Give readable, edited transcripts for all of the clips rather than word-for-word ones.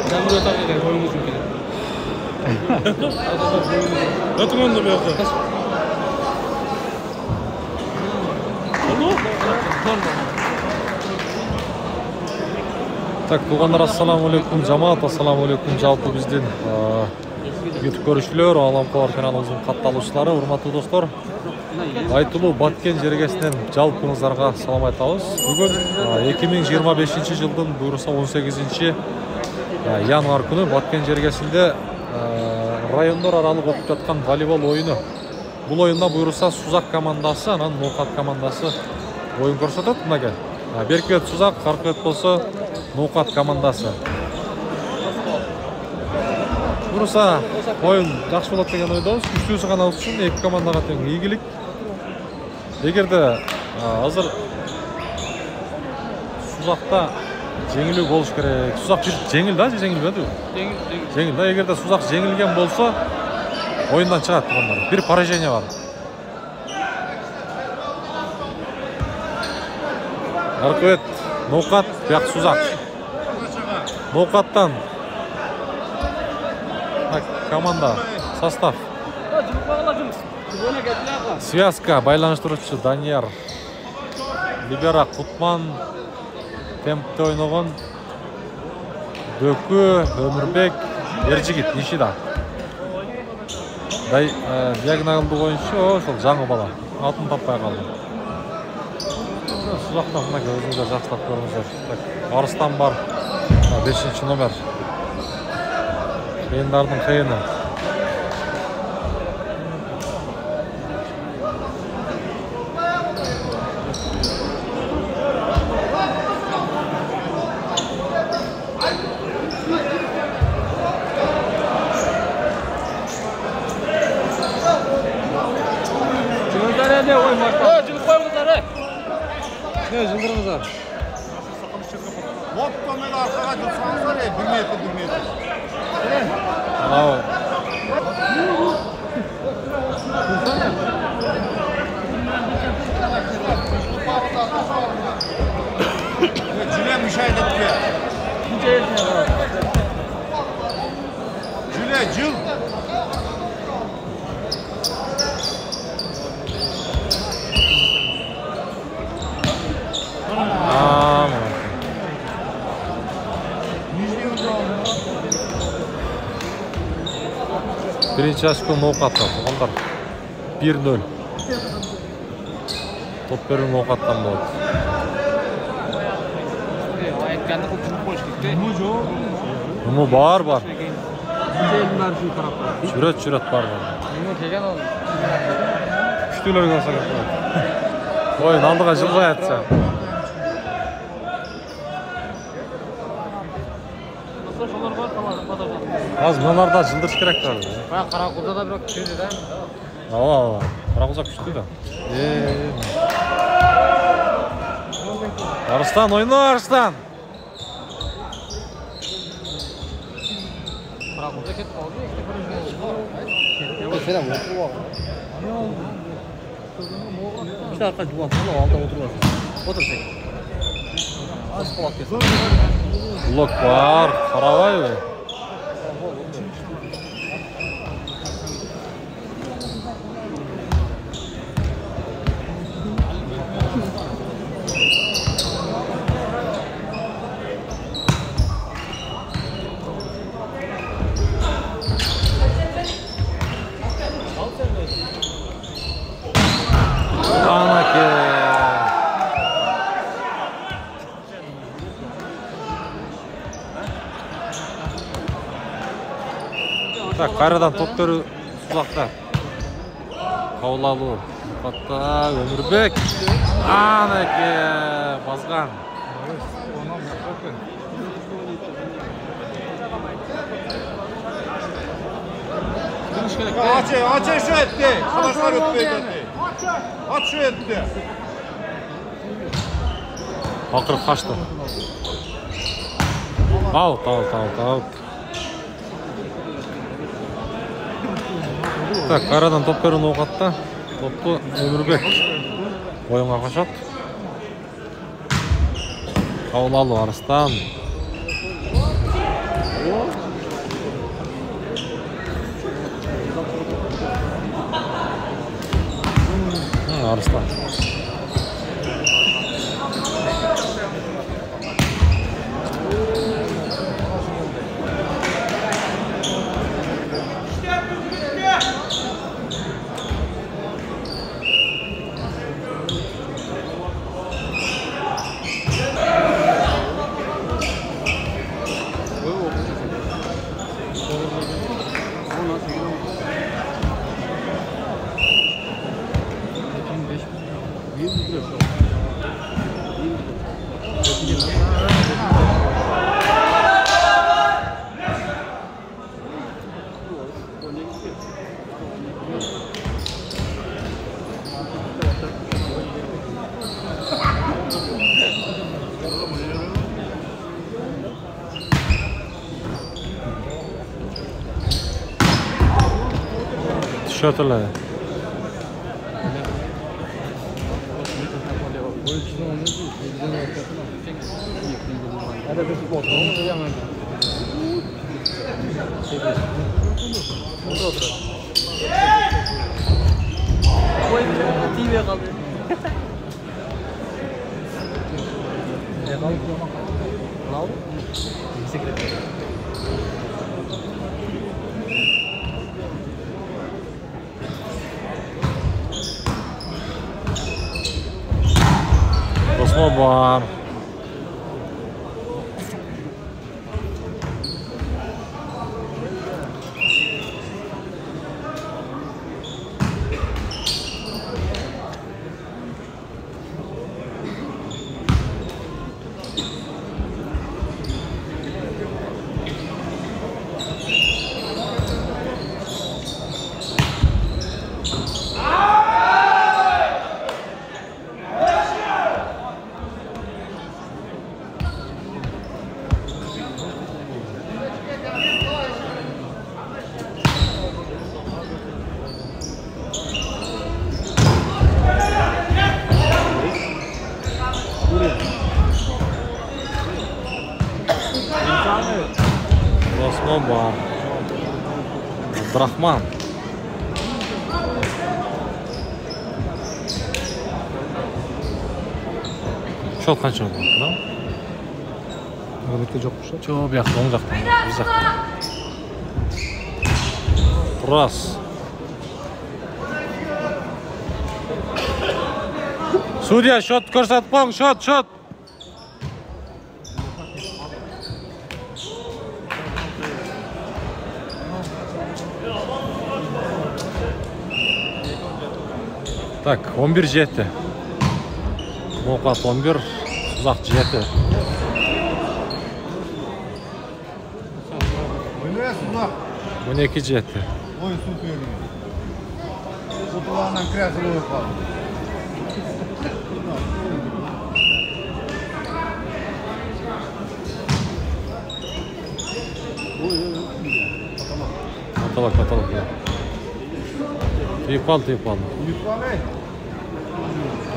Jamur tarafından boyunuz için kelir. Ötümen de bir Так, туғандар, ассаламу-алейкум, жамаат, ассаламу-алейкум, жалпы бізден YouTube көрушілер, Аламқалар каналымыздың қатты урматтуу достор. Айтылуу Баткен жергесінен жалпыңыздарға салам айтабыз. Бүгін 2025 жылдың буйруса 18 январ күні Баткен жергесінде райондор аралык өтүп жаткан волейбол ойыны. Бұл ойында буйруса Сузак командасы, анан Ноқат командасы ойын көрсөтөт. Мынакей. Берки бет Сузак, аркы бет болсо Ноқат командасы. Буйруса ойын жакшы болот деген ойдобуз. Күчтүүсү гана үчүн эки командага тең ийгилик. Эгерде азыр Сузакта жеңилүү болуш керек. Сузак жеңил да, жеңилбеди? Жеңил да. Эгерде Сузак жеңилген болсо, ойындан чыгат тугандар. Бир поражение бар. Аркы бет Ноқат, бияк Сузак. Ноқаттан команда, состав. Связка, байланыштыруучу Данияр, Либера Кутман, темпте ойногон Дөкү, Өмүрбек, Эржигит, Нишида. Диагоналдуу оюнчу ошол жаңы бала, атын таппай калды. Сузактан мынакей өзүңүздөр жакшылап көрүңүздөр. Арыстан бар, 5 номер. Кыйындардын кыйыны. Жылдырыңыздар. Вот көмел арқаға жүрсаңыздар, 1 метр. Жүле мүшәйдетке. Жүле, жыл. Birinci açıkta Ноқатта, туғандар 1-0. Топ беру Ноқаттан болады. Нуму бар. Жүрет бар. Күштілер қалса кетті. Ойын алдыға жылға әтсі. Az mınarda жылдырыш керек бар. Қарақұлда да бірақ күшті да. Қарақұлда күшті да. Арыстан, ойна Арыстан! Қарақұлда кетіп қалды. İşte arka juan falan altta oturuyorsun. Otur sen. Az kulak kesin. Blok var, Karavay be. Так, қайрадан топтары Сузақта. Қаулалу. Қатта Өмірбек. Анеке базған. Aç şu etti. Savaşlar ötmeye Aç şu etti. Ақырып қашты. Аут. Так, қайрадан топ беру Ноқатта. Топты Өмірбек. Ойынға қашат. Қаулалу Арыстан. Арыстан. Şöyle. TV'ye kaldı. Ne kaldı? Ne oldu? Bisiklet. Osman var. Osman var. Abdurrahman. Şol qancha bo'ldi? Birlikte yokmuş. Çok yaxshi, o'ng jaqdan, bir jaqdan. Ras. Suriya shot ko'rsatib qo'ying, shot. Так, 11 жетті. Моқат 11, Сузақ жетті. Öyle Suzak. 12 жетті. Oy süper. Kutularından kırası oluyor kaldı. Katalog. Teyip al. Yutmalı.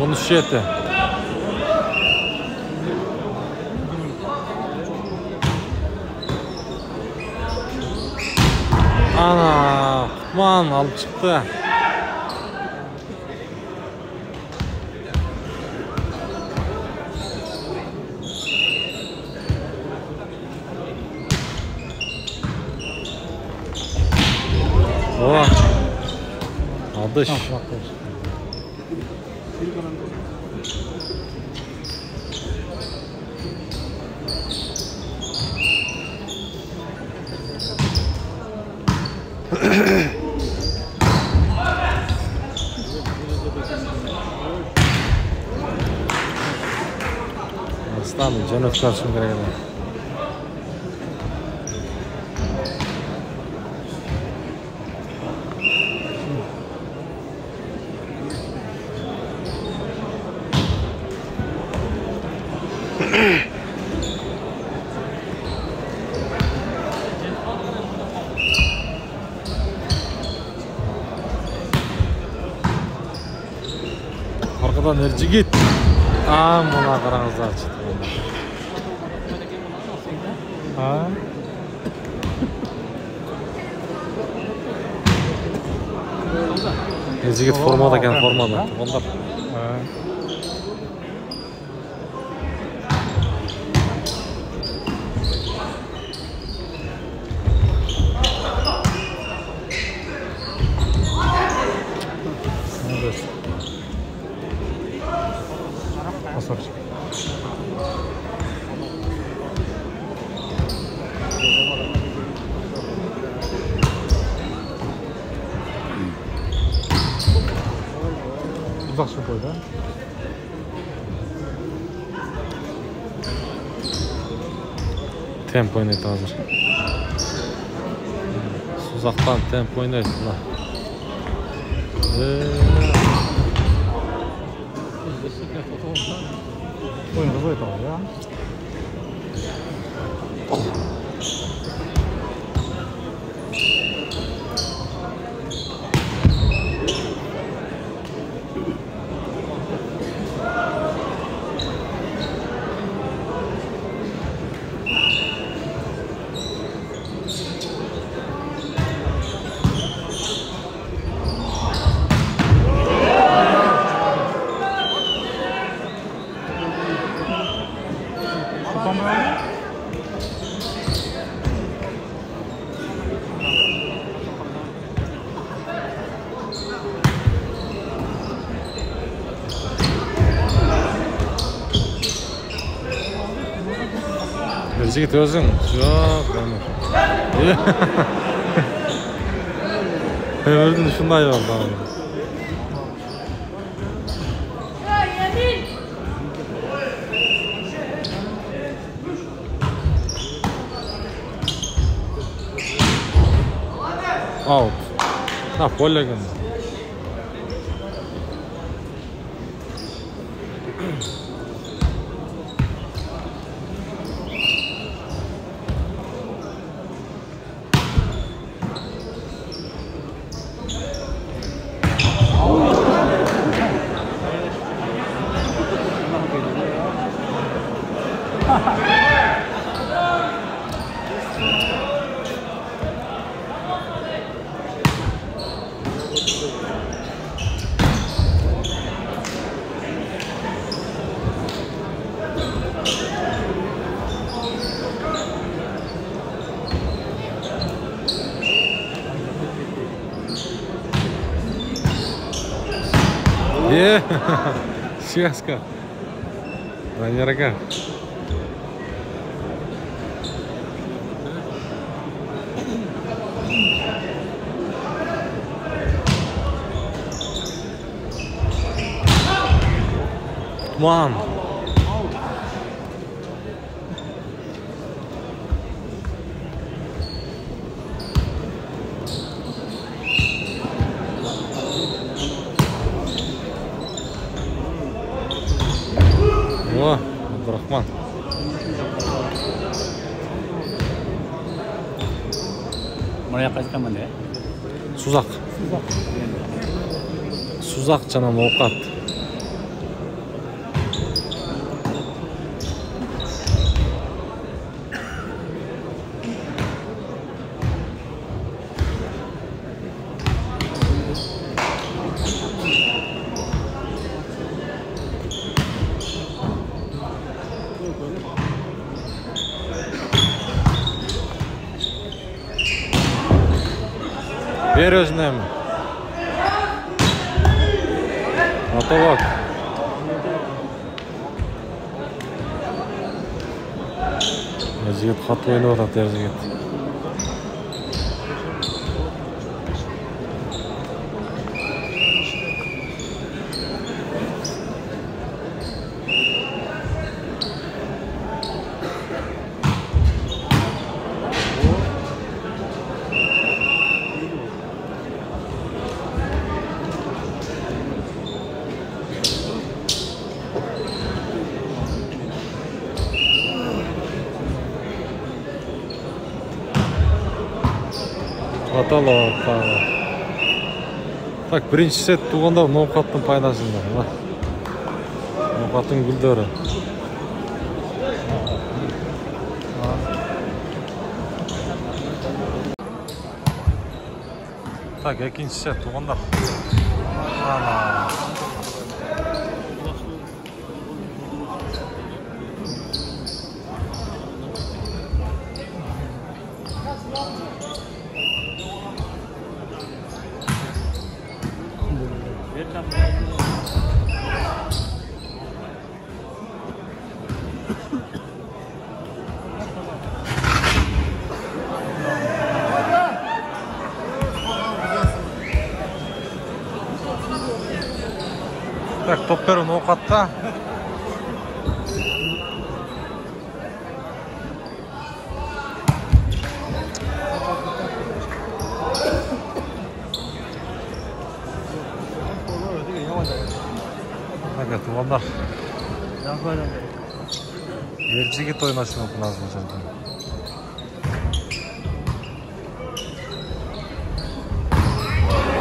13 жетті. Ana, Kutman alıp çıktı. Oh. Adış. Aslan canı tutarsın gerek adam. Arkadan enerji git. Buna karanızlar çıktı. Ha? Жигит формада екен, формада. Туғандар. Uzak şu boyda. Tempo oynaydı hazır. Uzaktan tempo oynaydı. Oyun hızlı yeter ya. Жигит өзің. Жоқ, өмірдің шындай бар. Аут. На поле. Связка. Наверняка. Туман. О, Абдурахман. Мына жаққа айтқан мындай. Сузақ. Сузақ жана ноқат. Бер өзіне ме? Атабак. Жігіт қатты ойнап атады, жігіт. Аталы. Так, бірінші сет туғанда ноқаттың пайдасында. Ноқаттың гүлдері. Так, екінші сет туғанда. Ana. Так, топ беру ноқатта. Ага, туғандар. Ержігіт ойнашы мүмкін аз бұл жерде.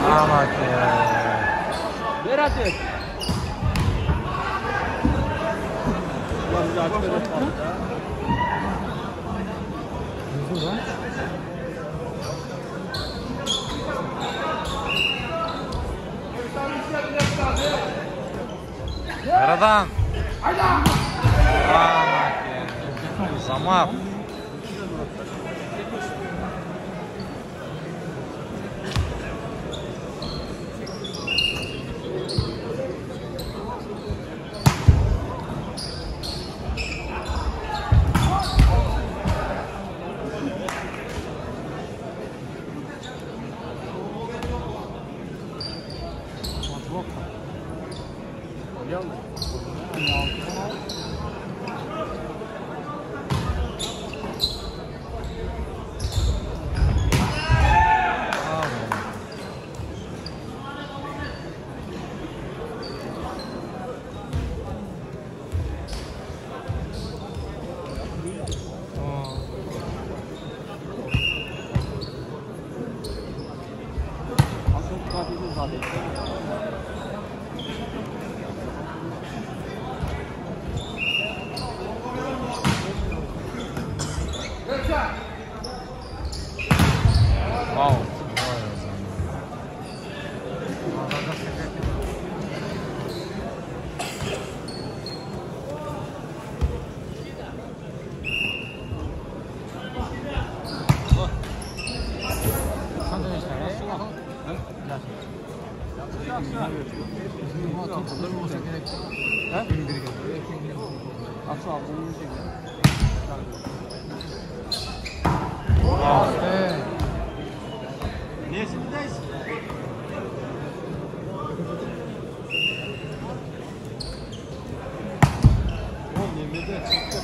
Ана ке. Бер атет. Aradan. Замат. Вау.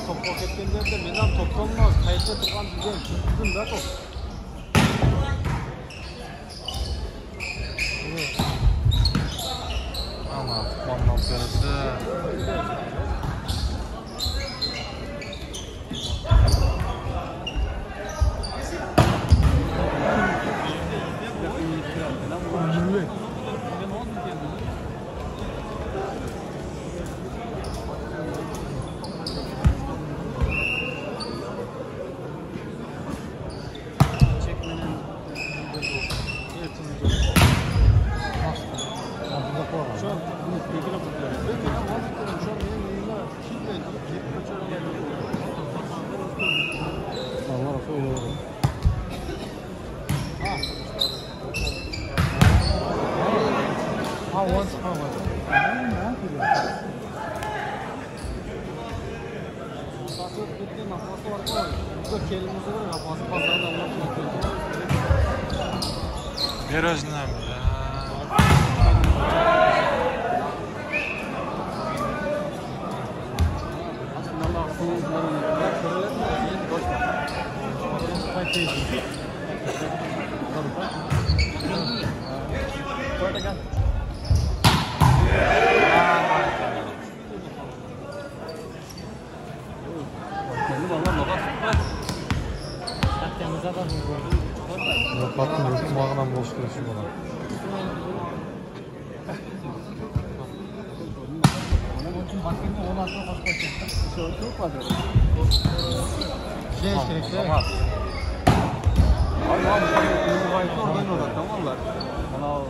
Toprak etkenlerde menam toplanmaz. Kayıtta durgan düzen. Tutun da top. Ama tutmandan sonrası. Ver özlem. Baktım yurtum ağından boş görüşü bana. Tamam.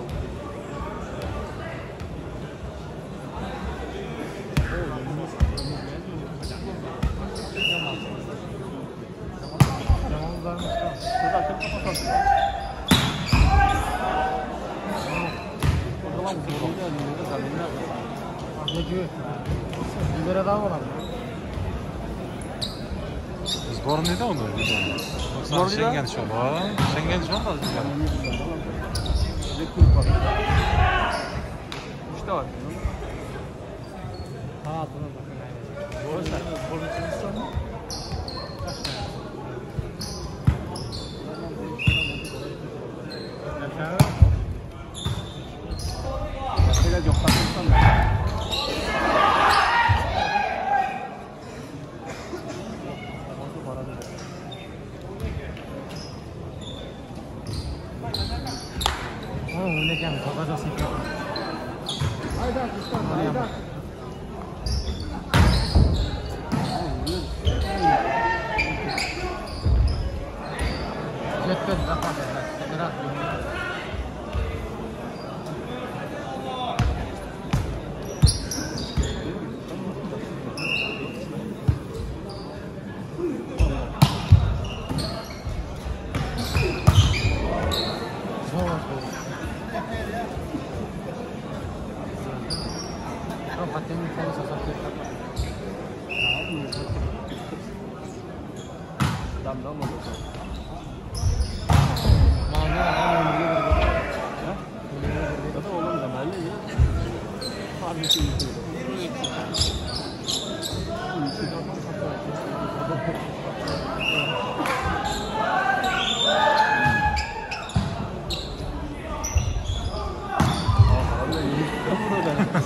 Libere daha var. Сборныйда он Шенген шоу. Шенген шоу да bizga. Uchta var. Ha, to'g'ri.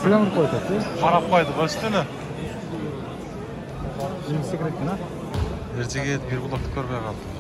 Silahını koyduk. Qarab qo'ydi bo'stini. Jinsi kerakmi? Ertaga bir buloqni ko'rmay qoldim.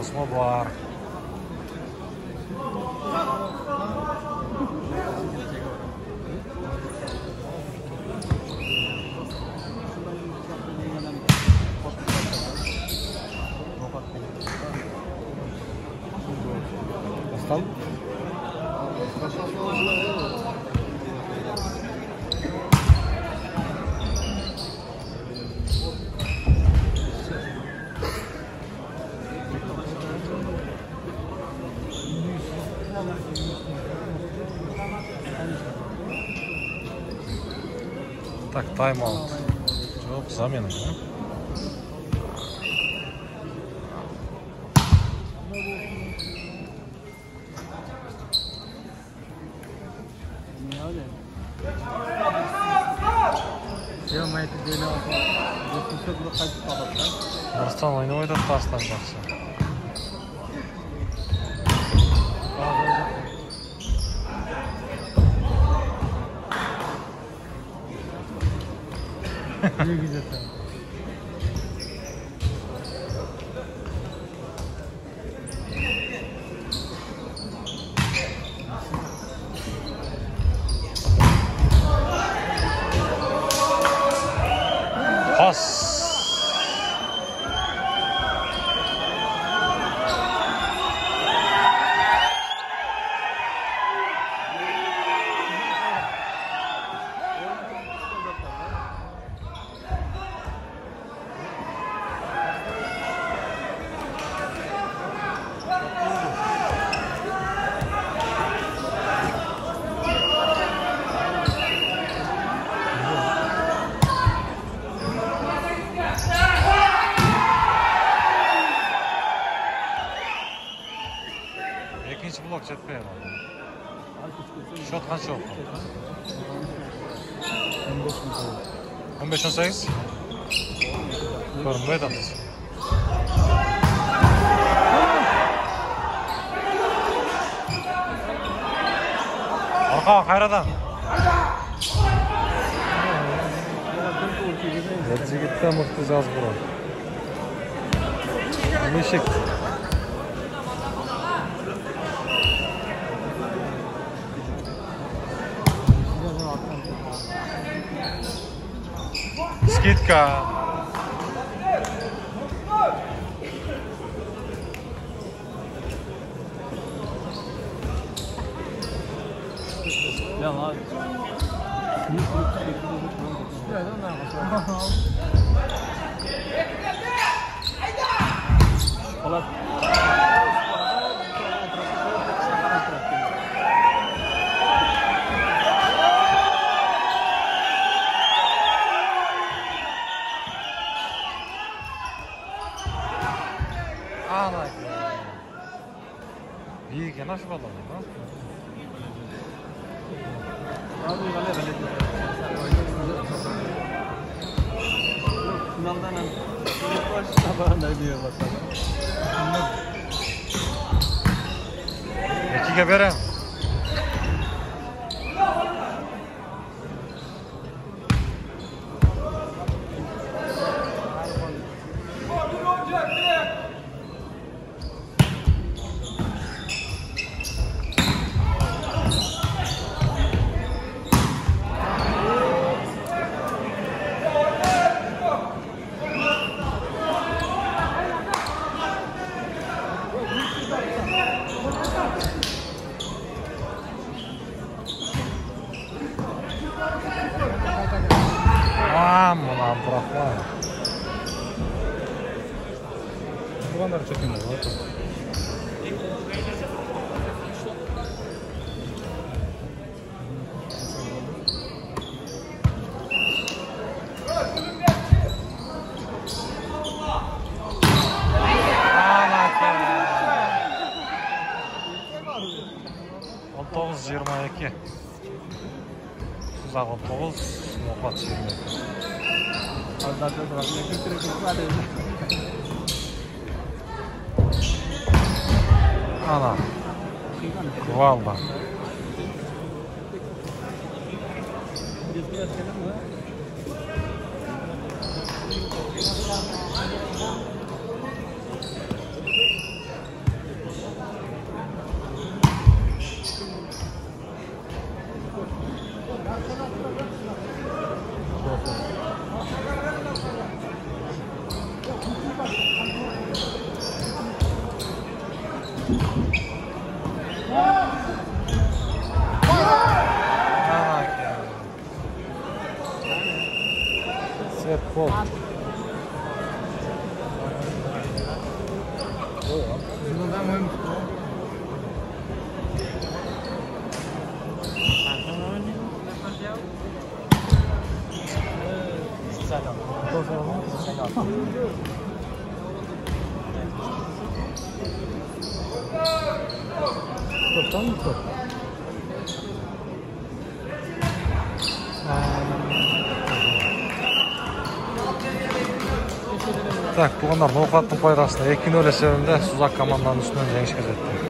Osmo bor. Aslan. Так, тайм-аут. Жоқ, замена. Арыстан ойнамай да Арыстан жақсы. Ne güzel. Pas. İkinci blok jetpey herhalde. Shot qancha oldu? 15-18. Ko'rinmaydi biz. Orqa qayradan. Yigitda muhtijaz bo'ladi. Mushik. Скидка. Ya lan. Ana. İyi ki nasıl oldu lan? Finaldan başta ne diyor bakalım. İki verem. Aman Abdurrahman. Buranlar çekimler var. On 19-22. Tuzak 19, Muqat 22. Ana. Valla. Set pop. Так, бұғандар ноқаттың пайдасында 2-0 есебінде Сузак команданың үстінен жеңіске жетті.